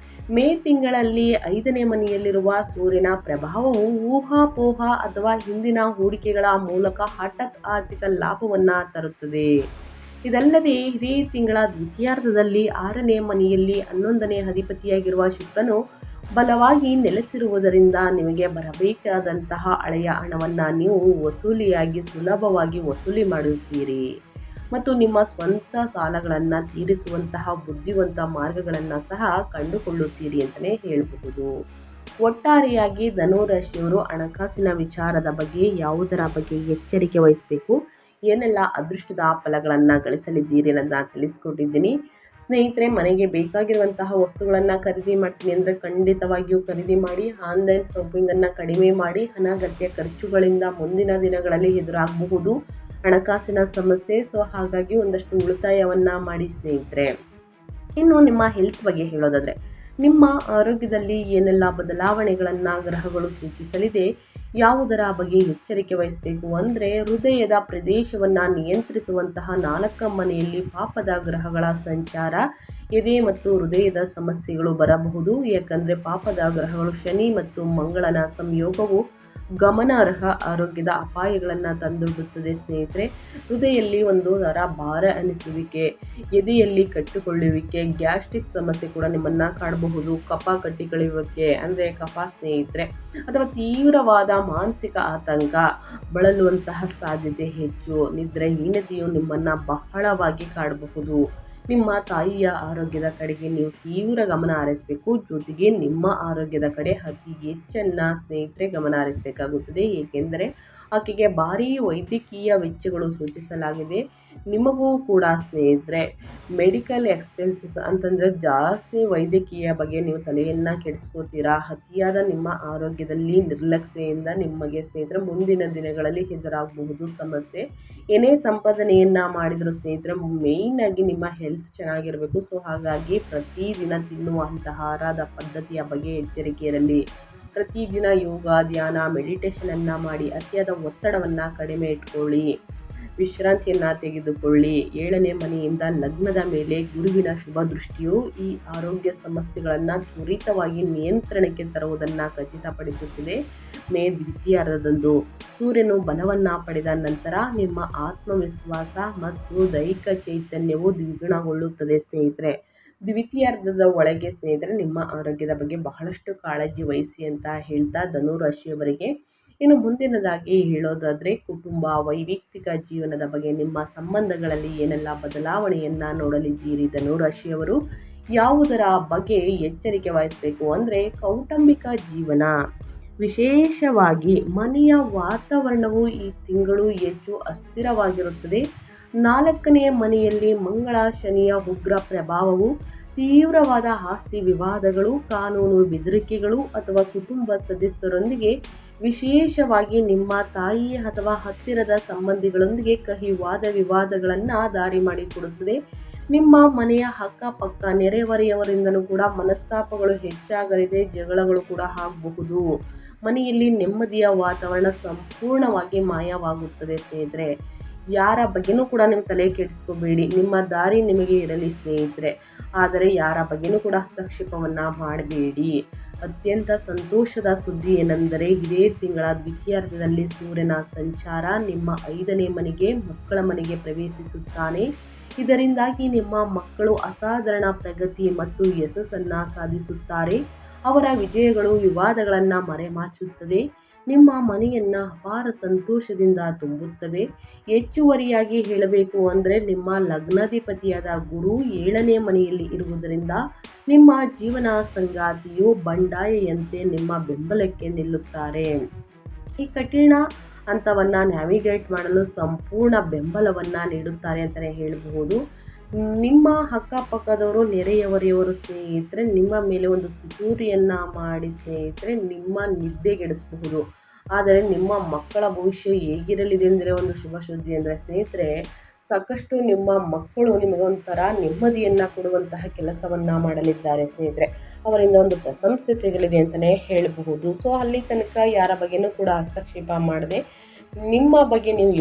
S1: ಮೇ ತಿಂಗಳಲ್ಲಿ 5ನೇ ಮನೆಯಲ್ಲಿರುವ ಸೂರ್ಯನ ಪ್ರಭಾವವು ಊಹಾಪೋಹ ಅಥವಾ ಹಿಂದಿನ ಹೂಡಿಕೆಗಳ ಮೂಲಕ ಹಠಾತ್ ಆರ್ಥಿಕ ಲಾಭವನ್ನು ತರುತ್ತದೆ. ಇದಲ್ಲದೆ ಇದೇ ತಿಂಗಳ ದ್ವಿತೀಯಾರ್ಧದಲ್ಲಿ 6ನೇ ಮನೆಯಲ್ಲಿ 11ನೇ ಅಧಿಪತಿಯಾಗಿರುವ ಶುಕ್ರನು ಬಲವಾಗಿ ನೆಲೆಸಿರುವುದರಿಂದ ನಿಮಗೆ ಬರಬೇಕಾದಂತಹ ಹಳೆಯ ಹಣವನ್ನು ನೀವು ಸುಲಭವಾಗಿ ವಸೂಲಿ ಮಾಡುತ್ತೀರಿ ಮತ್ತು ನಿಮ್ಮ ಸ್ವಂತ ಸಾಲಗಳನ್ನು ತೀರಿಸುವಂತಹ ಬುದ್ಧಿವಂತ ಮಾರ್ಗಗಳನ್ನು ಸಹ ಕಂಡುಕೊಳ್ಳುತ್ತೀರಿ ಅಂತಲೇ ಹೇಳಬಹುದು. ಒಟ್ಟಾರೆಯಾಗಿ ಧನುರಾಶಿಯವರು ಹಣಕಾಸಿನ ವಿಚಾರದ ಬಗ್ಗೆ ಯಾವುದರ ಬಗ್ಗೆ ಎಚ್ಚರಿಕೆ ವಹಿಸಬೇಕು, ಏನೆಲ್ಲ ಅದೃಷ್ಟದ ಫಲಗಳನ್ನು ಗಳಿಸಲಿದ್ದೀರಿ ಅನ್ನೋದನ್ನ ತಿಳಿಸ್ಕೊಟ್ಟಿದ್ದೀನಿ. ಸ್ನೇಹಿತರೆ, ಮನೆಗೆ ಬೇಕಾಗಿರುವಂತಹ ವಸ್ತುಗಳನ್ನು ಖರೀದಿ ಮಾಡ್ತೀನಿ ಅಂದರೆ ಖಂಡಿತವಾಗಿಯೂ ಖರೀದಿ ಮಾಡಿ. ಆನ್ಲೈನ್ ಶಾಪಿಂಗನ್ನು ಕಡಿಮೆ ಮಾಡಿ. ಅನಗತ್ಯ ಖರ್ಚುಗಳಿಂದ ಮುಂದಿನ ದಿನಗಳಲ್ಲಿ ಎದುರಾಗಬಹುದು ಹಣಕಾಸಿನ ಸಮಸ್ಯೆ. ಹಾಗಾಗಿ ಒಂದಷ್ಟು ಉಳಿತಾಯವನ್ನು ಮಾಡಿ ಸ್ನೇಹಿತರೆ. ಇನ್ನು ನಿಮ್ಮ ಹೆಲ್ತ್ ಬಗ್ಗೆ ಹೇಳೋದಾದರೆ ನಿಮ್ಮ ಆರೋಗ್ಯದಲ್ಲಿ ಏನೆಲ್ಲ ಬದಲಾವಣೆಗಳನ್ನು ಗ್ರಹಗಳು ಸೂಚಿಸಲಿದೆ, ಯಾವುದರ ಬಗ್ಗೆ ಎಚ್ಚರಿಕೆ ವಹಿಸಬೇಕು ಅಂದರೆ ಹೃದಯದ ಪ್ರದೇಶವನ್ನು ನಿಯಂತ್ರಿಸುವಂತಹ 4ನೇ ಮನೆಯಲ್ಲಿ ಪಾಪದ ಗ್ರಹಗಳ ಸಂಚಾರ, ಎದೆ ಮತ್ತು ಹೃದಯದ ಸಮಸ್ಯೆಗಳು ಬರಬಹುದು. ಯಾಕಂದರೆ ಪಾಪದ ಗ್ರಹಗಳು ಶನಿ ಮತ್ತು ಮಂಗಳನ ಸಂಯೋಗವು ಗಮನಾರ್ಹ ಆರೋಗ್ಯದ ಅಪಾಯಗಳನ್ನು ತಂದೊಡ್ಡುತ್ತದೆ ಸ್ನೇಹಿತರೆ. ಹೃದಯದಲ್ಲಿ ಒಂದು ಥರ ಭಾರ ಅನಿಸುವಿಕೆ, ಎದೆಯಲ್ಲಿ ಕಟ್ಟಿಕೊಳ್ಳುವಿಕೆ, ಗ್ಯಾಸ್ಟ್ರಿಕ್ ಸಮಸ್ಯೆ ಕೂಡ ನಿಮ್ಮನ್ನು ಕಾಡಬಹುದು. ಕಫ ಕಟ್ಟಿಕೊಳ್ಳುವಿಕೆ ಅಂದರೆ ಕಫ ಸ್ನೇಹಿತರೆ, ಅಥವಾ ತೀವ್ರವಾದ ಮಾನಸಿಕ ಆತಂಕ, ಬಳಲುವಂತಹ ಸಾಧ್ಯತೆ ಹೆಚ್ಚು. ನಿದ್ರೆಹೀನತೆಯು ನಿಮ್ಮನ್ನು ಬಹಳವಾಗಿ ಕಾಡಬಹುದು. ನಿಮ್ಮ ತಾಯಿಯ ಆರೋಗ್ಯದ ಕಡೆಗೆ ನೀವು ತೀವ್ರ ಗಮನ ಹರಿಸಬೇಕು. ಜೊತೆಗೆ ನಿಮ್ಮ ಆರೋಗ್ಯದ ಕಡೆ ಅತಿ ಹೆಚ್ಚನ್ನು ಸ್ನೇಹಿತರೆ ಗಮನ ಹರಿಸಬೇಕಾಗುತ್ತದೆ. ಏಕೆಂದರೆ ಆಕೆಗೆ ಭಾರೀ ವೈದ್ಯಕೀಯ ವೆಚ್ಚಗಳು ಸೂಚಿಸಲಾಗಿದೆ. ನಿಮಗೂ ಕೂಡ ಸ್ನೇಹಿತರೆ ಮೆಡಿಕಲ್ ಎಕ್ಸ್ಪೆನ್ಸಸ್ ಅಂತಂದರೆ ಜಾಸ್ತಿ ವೈದ್ಯಕೀಯ ಬಗ್ಗೆ ನೀವು ತಲೆಯನ್ನು ಕೆಡಿಸ್ಕೋತೀರಾ. ಅತಿಯಾದ ನಿಮ್ಮ ಆರೋಗ್ಯದಲ್ಲಿ ನಿರ್ಲಕ್ಷ್ಯೆಯಿಂದ ನಿಮಗೆ ಸ್ನೇಹಿತರೆ ಮುಂದಿನ ದಿನಗಳಲ್ಲಿ ಎದುರಾಗಬಹುದು ಸಮಸ್ಯೆ. ಏನೇ ಸಂಪಾದನೆಯನ್ನು ಮಾಡಿದರೂ ಸ್ನೇಹಿತರೆ ಮೇಯ್ನಾಗಿ ನಿಮ್ಮ ಹೆಲ್ತ್ ಚೆನ್ನಾಗಿರಬೇಕು. ಹಾಗಾಗಿ ಪ್ರತಿದಿನ ತಿನ್ನುವಂತಹ ಆಹಾರದ ಪದ್ಧತಿಯ ಬಗ್ಗೆ ಎಚ್ಚರಿಕೆ ಇರಲಿ. ಪ್ರತಿದಿನ ಯೋಗ, ಧ್ಯಾನ, ಮೆಡಿಟೇಷನನ್ನು ಮಾಡಿ ಅತಿಯಾದ ಒತ್ತಡವನ್ನು ಕಡಿಮೆ ಇಟ್ಕೊಳ್ಳಿ. ವಿಶ್ರಾಂತಿಯನ್ನು ತೆಗೆದುಕೊಳ್ಳಿ. 7ನೇ ಮನೆಯಿಂದ ಲಗ್ನದ ಮೇಲೆ ಗುರುವಿನ ಶುಭ ದೃಷ್ಟಿಯು ಈ ಆರೋಗ್ಯ ಸಮಸ್ಯೆಗಳನ್ನು ತ್ವರಿತವಾಗಿ ನಿಯಂತ್ರಣಕ್ಕೆ ತರುವುದನ್ನು ಖಚಿತಪಡಿಸುತ್ತದೆ. ಮೇ ದ್ವಿತೀಯಾರ್ಧದಂದು ಸೂರ್ಯನು ಬಲವನ್ನು ಪಡೆದ ನಂತರ ನಿಮ್ಮ ಆತ್ಮವಿಶ್ವಾಸ ಮತ್ತು ದೈಹಿಕ ಚೈತನ್ಯವು ದ್ವಿಗುಣಗೊಳ್ಳುತ್ತದೆ ಸ್ನೇಹಿತರೆ. ದ್ವಿತೀಯಾರ್ಧದ ಒಳಗೆ ಸ್ನೇಹಿತರೆ ನಿಮ್ಮ ಆರೋಗ್ಯದ ಬಗ್ಗೆ ಬಹಳಷ್ಟು ಕಾಳಜಿ ವಹಿಸಿ ಅಂತ ಹೇಳ್ತಾ ಧನುರಾಶಿಯವರಿಗೆ ಇನ್ನು ಮುಂದಿನದಾಗಿ ಹೇಳೋದಾದರೆ ಕುಟುಂಬ, ವೈಯಕ್ತಿಕ ಜೀವನದ ಬಗ್ಗೆ ನಿಮ್ಮ ಸಂಬಂಧಗಳಲ್ಲಿ ಏನೆಲ್ಲ ಬದಲಾವಣೆಯನ್ನು ನೋಡಲಿದ್ದೀರಿ ಧನುರಾಶಿಯವರು, ಯಾವುದರ ಬಗ್ಗೆ ಎಚ್ಚರಿಕೆ ವಹಿಸಬೇಕು ಅಂದರೆ ಕೌಟುಂಬಿಕ ಜೀವನ, ವಿಶೇಷವಾಗಿ ಮನೆಯ ವಾತಾವರಣವು ಈ ತಿಂಗಳು ಹೆಚ್ಚು ಅಸ್ಥಿರವಾಗಿರುತ್ತದೆ. 4ನೇ ಮನೆಯಲ್ಲಿ ಮಂಗಳ ಶನಿಯ ಉಗ್ರ ಪ್ರಭಾವವು ತೀವ್ರವಾದ ಆಸ್ತಿ ವಿವಾದಗಳು, ಕಾನೂನು ಬೆದರಿಕೆಗಳು ಅಥವಾ ಕುಟುಂಬ ಸದಸ್ಯರೊಂದಿಗೆ ವಿಶೇಷವಾಗಿ ನಿಮ್ಮ ತಾಯಿ ಅಥವಾ ಹತ್ತಿರದ ಸಂಬಂಧಿಗಳೊಂದಿಗೆ ಕಹಿ ವಾದ ವಿವಾದಗಳನ್ನು ದಾರಿ ಮಾಡಿಕೊಡುತ್ತದೆ. ನಿಮ್ಮ ಮನೆಯ ಅಕ್ಕಪಕ್ಕ ನೆರೆಹೊರೆಯವರಿಂದಲೂ ಕೂಡ ಮನಸ್ತಾಪಗಳು ಹೆಚ್ಚಾಗಲಿದೆ. ಜಗಳಗಳು ಕೂಡ ಆಗಬಹುದು. ಮನೆಯಲ್ಲಿ ನೆಮ್ಮದಿಯ ವಾತಾವರಣ ಸಂಪೂರ್ಣವಾಗಿ ಮಾಯವಾಗುತ್ತದೆ ಸ್ನೇಹಿತರೆ. ಯಾರ ಬಗ್ಗೆನೂ ಕೂಡ ನೀವು ತಲೆ ಕೆಡಿಸ್ಕೋಬೇಡಿ. ನಿಮ್ಮ ದಾರಿ ನಿಮಗೆ ಇರಲಿ ಸ್ನೇಹಿತರೆ. ಆದರೆ ಯಾರ ಬಗ್ಗೆನೂ ಕೂಡ ಹಸ್ತಕ್ಷೇಪವನ್ನು ಮಾಡಬೇಡಿ. ಅತ್ಯಂತ ಸಂತೋಷದ ಸುದ್ದಿ ಏನೆಂದರೆ ಇದೇ ತಿಂಗಳ ದ್ವಿತೀಯಾರ್ಧದಲ್ಲಿ ಸೂರ್ಯನ ಸಂಚಾರ ನಿಮ್ಮ 5ನೇ ಮನೆಗೆ, ಮಕ್ಕಳ ಮನೆಗೆ ಪ್ರವೇಶಿಸುತ್ತಾನೆ. ಇದರಿಂದಾಗಿ ನಿಮ್ಮ ಮಕ್ಕಳು ಅಸಾಧಾರಣ ಪ್ರಗತಿ ಮತ್ತು ಯಶಸ್ಸನ್ನು ಸಾಧಿಸುತ್ತಾರೆ. ಅವರ ವಿಜಯಗಳು ವಿವಾದಗಳನ್ನು ಮರೆಮಾಚುತ್ತದೆ. ನಿಮ್ಮ ಮನೆಯನ್ನು ಅಪಾರ ಸಂತೋಷದಿಂದ ತುಂಬುತ್ತವೆ. ಹೆಚ್ಚುವರಿಯಾಗಿ ಹೇಳಬೇಕು ಅಂದರೆ ನಿಮ್ಮ ಲಗ್ನಾಧಿಪತಿಯಾದ ಗುರು 7ನೇ ಮನೆಯಲ್ಲಿ ಇರುವುದರಿಂದ ನಿಮ್ಮ ಜೀವನ ಸಂಗಾತಿಯು ಬಂಡಾಯಂತೆ ನಿಮ್ಮ ಬೆಂಬಲಕ್ಕೆ ನಿಲ್ಲುತ್ತಾರೆ. ಈ ಕಠಿಣ ಹಂತವನ್ನು ನ್ಯಾವಿಗೇಟ್ ಮಾಡಲು ಸಂಪೂರ್ಣ ಬೆಂಬಲವನ್ನು ನೀಡುತ್ತಾರೆ ಅಂತಲೇ ಹೇಳಬಹುದು. ನಿಮ್ಮ ಅಕ್ಕಪಕ್ಕದವರು, ನೆರೆಯವರೆಯವರು ಸ್ನೇಹಿತರೆ ನಿಮ್ಮ ಮೇಲೆ ಒಂದು ಪಿತೂರಿಯನ್ನು ಮಾಡಿ ಸ್ನೇಹಿತರೆ ನಿಮ್ಮ ನಿದ್ದೆಗೆಡಿಸಬಹುದು. ಆದರೆ ನಿಮ್ಮ ಮಕ್ಕಳ ಭವಿಷ್ಯ ಹೇಗಿರಲಿದೆ ಅಂದರೆ ಒಂದು ಶುಭ ಸುದ್ದಿ ಅಂದರೆ ಸ್ನೇಹಿತರೆ, ಸಾಕಷ್ಟು ನಿಮ್ಮ ಮಕ್ಕಳು ನಿಮಗೊಂಥರ ನೆಮ್ಮದಿಯನ್ನು ಕೊಡುವಂತಹ ಕೆಲಸವನ್ನು ಮಾಡಲಿದ್ದಾರೆ ಸ್ನೇಹಿತರೆ. ಅವರಿಂದ ಒಂದು ಪ್ರಶಂಸೆ ಸಿಗಲಿದೆ ಅಂತಲೇ ಹೇಳಬಹುದು. ಸೊ ಅಲ್ಲಿ ತನಕ ಯಾರ ಬಗ್ಗೆನೂ ಕೂಡ ಹಸ್ತಕ್ಷೇಪ ಮಾಡದೆ ನಿಮ್ಮ ಬಗ್ಗೆ ನೀವು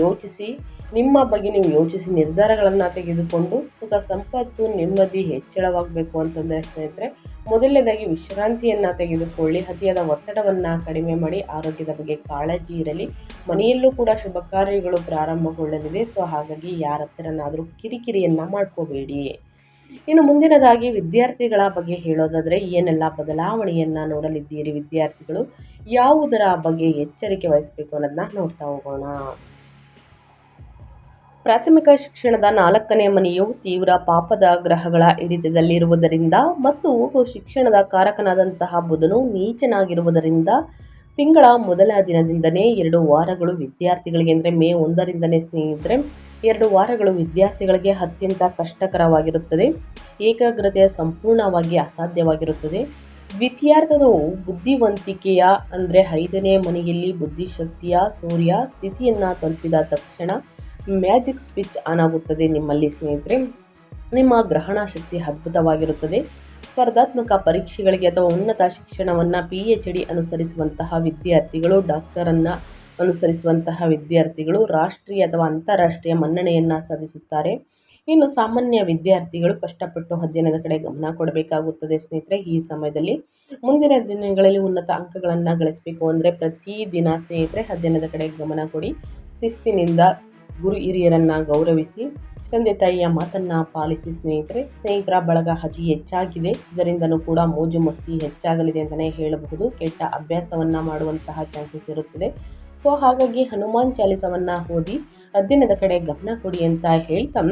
S1: ಯೋಚಿಸಿ ನಿರ್ಧಾರಗಳನ್ನು ತೆಗೆದುಕೊಂಡು ಸುಖ ಸಂಪತ್ತು ನೆಮ್ಮದಿ ಹೆಚ್ಚಳವಾಗಬೇಕು ಅಂತಂದರೆ ಸ್ನೇಹಿತರೆ, ಮೊದಲನೇದಾಗಿ ವಿಶ್ರಾಂತಿಯನ್ನು ತೆಗೆದುಕೊಳ್ಳಿ. ಅತಿಯಾದ ಒತ್ತಡವನ್ನು ಕಡಿಮೆ ಮಾಡಿ ಆರೋಗ್ಯದ ಬಗ್ಗೆ ಕಾಳಜಿ ಇರಲಿ. ಮನೆಯಲ್ಲೂ ಕೂಡ ಶುಭ ಕಾರ್ಯಗಳು ಪ್ರಾರಂಭಗೊಳ್ಳಲಿದೆ. ಸೊ ಹಾಗಾಗಿ ಯಾರ ಹತ್ತಿರನಾದರೂ ಕಿರಿಕಿರಿಯನ್ನು ಮಾಡ್ಕೋಬೇಡಿ. ಇನ್ನು ಮುಂದಿನದಾಗಿ ವಿದ್ಯಾರ್ಥಿಗಳ ಬಗ್ಗೆ ಹೇಳೋದಾದರೆ ಏನೆಲ್ಲ ಬದಲಾವಣೆಯನ್ನು ನೋಡಲಿದ್ದೀರಿ ವಿದ್ಯಾರ್ಥಿಗಳು, ಯಾವುದರ ಬಗ್ಗೆ ಎಚ್ಚರಿಕೆ ವಹಿಸಬೇಕು ಅನ್ನೋದನ್ನ ನೋಡ್ತಾ ಹೋಗೋಣ. ಪ್ರಾಥಮಿಕ ಶಿಕ್ಷಣದ 4ನೇ ಮನೆಯು ತೀವ್ರ ಪಾಪದ ಗ್ರಹಗಳ ಹಿಡಿತದಲ್ಲಿರುವುದರಿಂದ ಮತ್ತು ಶಿಕ್ಷಣದ ಕಾರಕನಾದಂತಹ ಬುಧನು ನೀಚನಾಗಿರುವುದರಿಂದ ತಿಂಗಳ ಮೊದಲ ದಿನದಿಂದನೇ 2 ವಾರಗಳು ವಿದ್ಯಾರ್ಥಿಗಳಿಗೆ ಅಂದರೆ ಮೇ 1ರಿಂದನೇ ಸ್ನೇಹಿತರೆ 2 ವಾರಗಳು ವಿದ್ಯಾರ್ಥಿಗಳಿಗೆ ಅತ್ಯಂತ ಕಷ್ಟಕರವಾಗಿರುತ್ತದೆ. ಏಕಾಗ್ರತೆ ಸಂಪೂರ್ಣವಾಗಿ ಅಸಾಧ್ಯವಾಗಿರುತ್ತದೆ. ದ್ವಿತೀಯಾರ್ಧವು ಬುದ್ಧಿವಂತಿಕೆಯ ಅಂದರೆ 5ನೇ ಮನೆಯಲ್ಲಿ ಬುದ್ಧಿಶಕ್ತಿಯ ಸೂರ್ಯ ಸ್ಥಿತಿಯನ್ನು ತಲುಪಿದ ತಕ್ಷಣ ಮ್ಯಾಜಿಕ್ ಸ್ವಿಚ್ ಆನ್ ಆಗುತ್ತದೆ ನಿಮ್ಮಲ್ಲಿ ಸ್ನೇಹಿತರೆ. ನಿಮ್ಮ ಗ್ರಹಣ ಶಕ್ತಿ ಅದ್ಭುತವಾಗಿರುತ್ತದೆ. ಸ್ಪರ್ಧಾತ್ಮಕ ಪರೀಕ್ಷೆಗಳಿಗೆ ಅಥವಾ ಉನ್ನತ ಶಿಕ್ಷಣವನ್ನು PhD ಅನುಸರಿಸುವಂತಹ ವಿದ್ಯಾರ್ಥಿಗಳು, ಡಾಕ್ಟರನ್ನು ಅನುಸರಿಸುವಂತಹ ವಿದ್ಯಾರ್ಥಿಗಳು ರಾಷ್ಟ್ರೀಯ ಅಥವಾ ಅಂತಾರಾಷ್ಟ್ರೀಯ ಮನ್ನಣೆಯನ್ನು ಸಾಧಿಸುತ್ತಾರೆ. ಇನ್ನು ಸಾಮಾನ್ಯ ವಿದ್ಯಾರ್ಥಿಗಳು ಕಷ್ಟಪಟ್ಟು ಅಧ್ಯಯನದ ಕಡೆ ಗಮನ ಕೊಡಬೇಕಾಗುತ್ತದೆ ಸ್ನೇಹಿತರೆ. ಈ ಸಮಯದಲ್ಲಿ ಮುಂದಿನ ದಿನಗಳಲ್ಲಿ ಉನ್ನತ ಅಂಕಗಳನ್ನು ಗಳಿಸಬೇಕು ಅಂದರೆ ಪ್ರತಿದಿನ ಸ್ನೇಹಿತರೆ ಅಧ್ಯಯನದ ಕಡೆ ಗಮನ ಕೊಡಿ. ಶಿಸ್ತಿನಿಂದ ಗುರು ಹಿರಿಯರನ್ನು ಗೌರವಿಸಿ, ತಂದೆ ತಾಯಿಯ ಮಾತನ್ನು ಪಾಲಿಸಿ ಸ್ನೇಹಿತರ ಬಳಗ ಅತಿ ಹೆಚ್ಚಾಗಿದೆ. ಇದರಿಂದನೂ ಕೂಡ ಮೋಜು ಮಸ್ತಿ ಹೆಚ್ಚಾಗಲಿದೆ ಅಂತಲೇ ಹೇಳಬಹುದು. ಕೆಟ್ಟ ಅಭ್ಯಾಸವನ್ನು ಮಾಡುವಂತಹ ಚಾನ್ಸಸ್ ಇರುತ್ತದೆ. ಸೊ ಹಾಗಾಗಿ ಹನುಮಾನ್ ಚಾಲಿಸವನ್ನು ಓದಿ ಅಧ್ಯಯನದ ಕಡೆ ಗಮನ ಕೊಡಿ ಅಂತ ಹೇಳ್ತಾ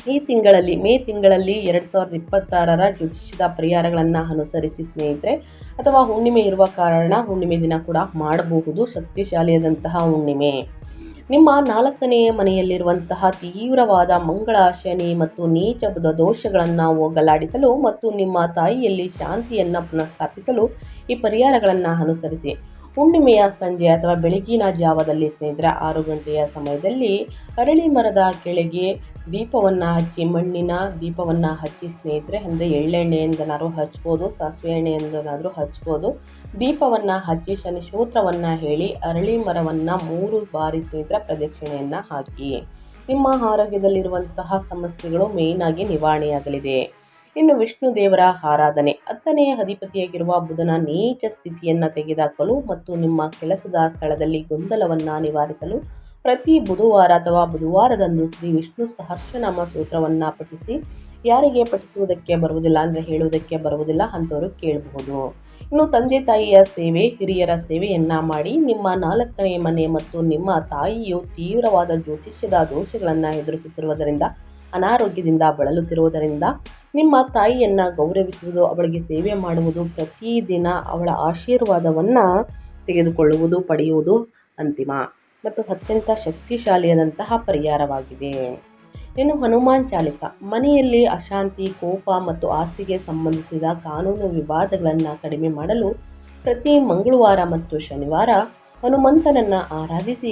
S1: ಈ ತಿಂಗಳಲ್ಲಿ ಮೇ ತಿಂಗಳಲ್ಲಿ 2026ರ ಜ್ಯೋತಿಷ್ಯದ ಪರಿಹಾರಗಳನ್ನು ಅನುಸರಿಸಿ ಸ್ನೇಹಿತರೆ. ಅಥವಾ ಹುಣ್ಣಿಮೆ ಇರುವ ಕಾರಣ ಹುಣ್ಣಿಮೆ ದಿನ ಕೂಡ ಮಾಡಬಹುದು. ಶಕ್ತಿಶಾಲಿಯಾದಂತಹ ಹುಣ್ಣಿಮೆ. ನಿಮ್ಮ 4ನೇ ಮನೆಯಲ್ಲಿರುವಂತಹ ತೀವ್ರವಾದ ಮಂಗಳ, ಶನಿ ಮತ್ತು ನೀಚ ಬುಧ ದೋಷಗಳನ್ನು ಹೋಗಲಾಡಿಸಲು ಮತ್ತು ನಿಮ್ಮ ತಾಯಿಯಲ್ಲಿ ಶಾಂತಿಯನ್ನು ಪುನಃಸ್ಥಾಪಿಸಲು ಈ ಪರಿಹಾರಗಳನ್ನು ಅನುಸರಿಸಿ. ಹುಣ್ಣಿಮೆಯ ಸಂಜೆ ಅಥವಾ ಬೆಳಗಿನ ಜಾವದಲ್ಲಿ ಸ್ನೇಹಿತರೆ 6 ಗಂಟೆಯ ಸಮಯದಲ್ಲಿ ಅರಳಿ ಮರದ ಕೆಳಗೆ ದೀಪವನ್ನು ಹಚ್ಚಿ, ಮಣ್ಣಿನ ದೀಪವನ್ನು ಹಚ್ಚಿ ಸ್ನೇಹಿತರೆ. ಅಂದರೆ ಎಳ್ಳೆಣ್ಣೆಯಿಂದನಾದರೂ ಹಚ್ಬೋದು, ಸಾಸಿವೆ ಎಣ್ಣೆಯಿಂದನಾದರೂ ಹಚ್ಬೋದು. ದೀಪವನ್ನು ಹಚ್ಚಿ ಶನಿ ಸ್ತೋತ್ರವನ್ನು ಹೇಳಿ ಅರಳಿ ಮರವನ್ನು 3 ಬಾರಿ ಸ್ನೇಹಿತರ ಪ್ರದಕ್ಷಿಣೆಯನ್ನು ಹಾಕಿ. ನಿಮ್ಮ ಆರೋಗ್ಯದಲ್ಲಿರುವಂತಹ ಸಮಸ್ಯೆಗಳು ಮೇಯ್ನಾಗಿ ನಿವಾರಣೆಯಾಗಲಿದೆ. ಇನ್ನು ವಿಷ್ಣು ದೇವರ ಆರಾಧನೆ. 10ನೇ ಅಧಿಪತಿಯಾಗಿರುವ ಬುಧನ ನೀಚ ಸ್ಥಿತಿಯನ್ನು ತೆಗೆದುಹಾಕಲು ಮತ್ತು ನಿಮ್ಮ ಕೆಲಸದ ಸ್ಥಳದಲ್ಲಿ ಗೊಂದಲವನ್ನು ನಿವಾರಿಸಲು ಪ್ರತಿ ಬುಧವಾರ ಅಥವಾ ಬುಧವಾರದಂದು ಶ್ರೀ ವಿಷ್ಣು ಸಹಸ್ರನಾಮ ಸ್ತೋತ್ರವನ್ನು ಪಠಿಸಿ. ಯಾರಿಗೆ ಪಠಿಸುವುದಕ್ಕೆ ಬರುವುದಿಲ್ಲ ಅಂದರೆ ಹೇಳುವುದಕ್ಕೆ ಬರುವುದಿಲ್ಲ ಅಂಥವರು ಕೇಳಬಹುದು. ಇನ್ನು ತಂದೆ ತಾಯಿಯ ಸೇವೆ, ಹಿರಿಯರ ಸೇವೆಯನ್ನು ಮಾಡಿ. ನಿಮ್ಮ 4ನೇ ಮನೆ ಮತ್ತು ನಿಮ್ಮ ತಾಯಿಯು ತೀವ್ರವಾದ ಜ್ಯೋತಿಷ್ಯದ ದೋಷಗಳನ್ನು ಎದುರಿಸುತ್ತಿರುವುದರಿಂದ, ಅನಾರೋಗ್ಯದಿಂದ ಬಳಲುತ್ತಿರುವುದರಿಂದ ನಿಮ್ಮ ತಾಯಿಯನ್ನು ಗೌರವಿಸುವುದು, ಅವಳಿಗೆ ಸೇವೆ ಮಾಡುವುದು, ಪ್ರತಿದಿನ ಅವಳ ಆಶೀರ್ವಾದವನ್ನು ತೆಗೆದುಕೊಳ್ಳುವುದು, ಪಡೆಯುವುದು ಅಂತಿಮ ಮತ್ತು ಅತ್ಯಂತ ಶಕ್ತಿಶಾಲಿಯಾದಂತಹ ಪರಿಹಾರವಾಗಿದೆ. ಇನ್ನು ಹನುಮಾನ್ ಚಾಲಿಸ. ಮನೆಯಲ್ಲಿ ಅಶಾಂತಿ, ಕೋಪ ಮತ್ತು ಆಸ್ತಿಗೆ ಸಂಬಂಧಿಸಿದ ಕಾನೂನು ವಿವಾದಗಳನ್ನು ಕಡಿಮೆ ಮಾಡಲು ಪ್ರತಿ ಮಂಗಳವಾರ ಮತ್ತು ಶನಿವಾರ ಹನುಮಂತನನ್ನು ಆರಾಧಿಸಿ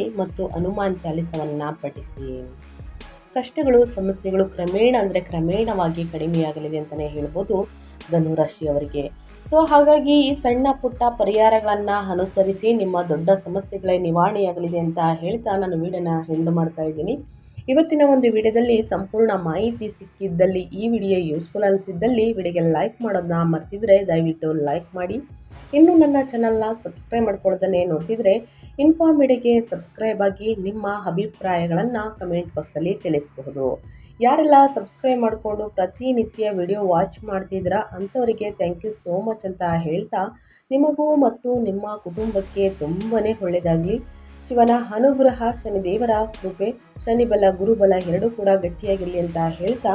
S1: ಹನುಮಾನ್ ಚಾಲಿಸವನ್ನು ಪಠಿಸಿ. ಕಷ್ಟಗಳು, ಸಮಸ್ಯೆಗಳು ಕ್ರಮೇಣವಾಗಿ ಕಡಿಮೆಯಾಗಲಿದೆ ಅಂತಲೇ ಹೇಳ್ಬೋದು ಧನುರಾಶಿಯವರಿಗೆ. ಸೊ ಹಾಗಾಗಿ ಈ ಸಣ್ಣ ಪುಟ್ಟ ಪರಿಹಾರಗಳನ್ನು ಅನುಸರಿಸಿ ನಿಮ್ಮ ದೊಡ್ಡ ಸಮಸ್ಯೆಗಳೇ ನಿವಾರಣೆಯಾಗಲಿದೆ ಅಂತ ಹೇಳ್ತಾ ನಾನು ವಿಡಿಯೋನ ಎಂಡ್ ಮಾಡ್ತಾ ಇದ್ದೀನಿ. ಇವತ್ತಿನ ಒಂದು ವಿಡಿಯೋದಲ್ಲಿ ಸಂಪೂರ್ಣ ಮಾಹಿತಿ ಸಿಕ್ಕಿದ್ದಲ್ಲಿ, ಈ ವಿಡಿಯೋ ಯೂಸ್ಫುಲ್ ಅನಿಸಿದ್ದಲ್ಲಿ ವಿಡಿಯೋಗೆ ಲೈಕ್ ಮಾಡೋದನ್ನ ಮರ್ತಿದ್ರೆ ದಯವಿಟ್ಟು ಲೈಕ್ ಮಾಡಿ. ಇನ್ನೂ ನನ್ನ ಚಾನಲ್ನ ಸಬ್ಸ್ಕ್ರೈಬ್ ಮಾಡ್ಕೊಳ್ಳೋದನ್ನೇ ನೋಡ್ತಿದ್ರೆ ಇನ್ಫಾರ್ಮ್ ವಿಡಿಯೋಗೆ ಸಬ್ಸ್ಕ್ರೈಬ್ ಆಗಿ ನಿಮ್ಮ ಅಭಿಪ್ರಾಯಗಳನ್ನು ಕಮೆಂಟ್ ಬಾಕ್ಸಲ್ಲಿ ತಿಳಿಸಬಹುದು. ಯಾರೆಲ್ಲ ಸಬ್ಸ್ಕ್ರೈಬ್ ಮಾಡಿಕೊಂಡು ಪ್ರತಿನಿತ್ಯ ವಿಡಿಯೋ ವಾಚ್ ಮಾಡ್ತಿದ್ದೀರಾ ಅಂಥವರಿಗೆ ಥ್ಯಾಂಕ್ ಯು ಸೋ ಮಚ್ ಅಂತ ಹೇಳ್ತಾ, ನಿಮಗೂ ಮತ್ತು ನಿಮ್ಮ ಕುಟುಂಬಕ್ಕೆ ತುಂಬಾ ಒಳ್ಳೆಯದಾಗಲಿ. ಶಿವನ ಅನುಗ್ರಹ, ಶನಿದೇವರ ಕೃಪೆ, ಶನಿಬಲ ಗುರುಬಲ ಎರಡೂ ಕೂಡ ಗಟ್ಟಿಯಾಗಿರಲಿ ಅಂತ ಹೇಳ್ತಾ,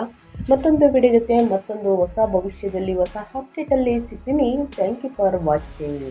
S1: ಮತ್ತೊಂದು ವಿಡಿಯೋ ಜೊತೆ ಮತ್ತೊಂದು ಹೊಸ ಭವಿಷ್ಯದಲ್ಲಿ ಹೊಸ ಅಪ್ಡೇಟಲ್ಲಿ ಸಿಗ್ತೀನಿ. Thank you for watching.